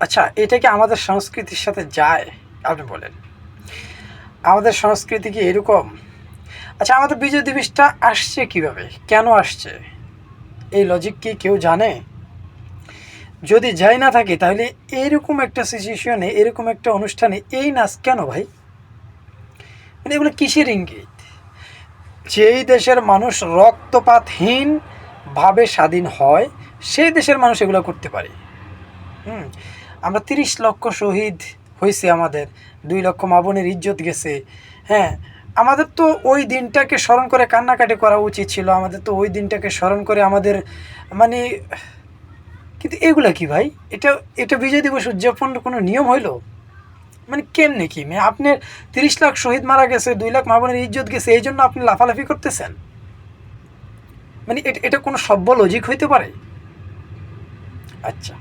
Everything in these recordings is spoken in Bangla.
আচ্ছা, এটা কি আমাদের সংস্কৃতির সাথে যায়? আপনি বলেন, আমাদের সংস্কৃতি কি এরকম? আচ্ছা, আমাদের বিজয় দিবসটা আসছে কিভাবে, কেন আসছে, এই লজিক কি কেউ জানে? যদি যাই না থাকে তাহলে এরকম একটা সিচুয়েশনে, এরকম একটা অনুষ্ঠানে এই নাচ কেন ভাই? মানে এগুলো কিসের ইঙ্গিত? যেই দেশের মানুষ রক্তপাতহীন ভাবে স্বাধীন হয়, সেই দেশের মানুষ এগুলো করতে পারে। হুম, আমরা 30 লক্ষ শহীদ হয়েছে, আমাদের 2 লক্ষ মা বোনের ইজ্জত গেছে। হ্যাঁ, আমাদের তো ওই দিনটাকে স্মরণ করে কান্নাকাটি করা উচিত ছিল, আমাদের তো ওই দিনটাকে স্মরণ করে আমাদের মানে, কিন্তু এগুলা কি ভাই? এটা এটা বিজয় দিবস উদযাপন কোনো নিয়ম হইলো? মানে কেমনে কি মানে আপনার 30 লাখ শহীদ মারা গেছে, 2 লাখ মা বোনের ইজ্জত গেছে, এই জন্য আপনি লাফালাফি করতেছেন? মানে এটা এটা কোনো সভ্য লজিক হইতে পারে? আচ্ছা,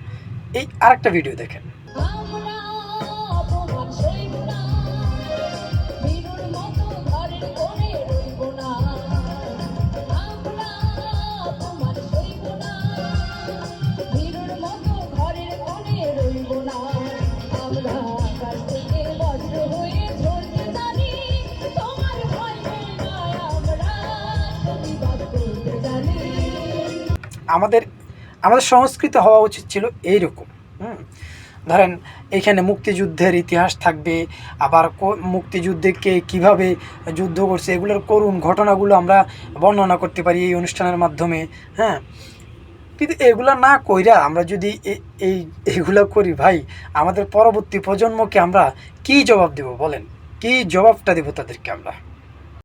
এই আরেকটা ভিডিও দেখেন। আমাদের আমাদের সংস্কৃতি হওয়া উচিত ছিল এইরকম। হুম, ধরেন এখানে মুক্তিযুদ্ধের ইতিহাস থাকবে, আবার মুক্তিযুদ্ধে কে কীভাবে যুদ্ধ করছে এগুলোর করুণ ঘটনাগুলো আমরা বর্ণনা করতে পারি এই অনুষ্ঠানের মাধ্যমে। হ্যাঁ, কিন্তু এগুলো না কইরা আমরা যদি এই এইগুলো করি ভাই, আমাদের পরবর্তী প্রজন্মকে আমরা কী জবাব দেব বলেন? কী জবাবটা দেবো তাদেরকে আমরা?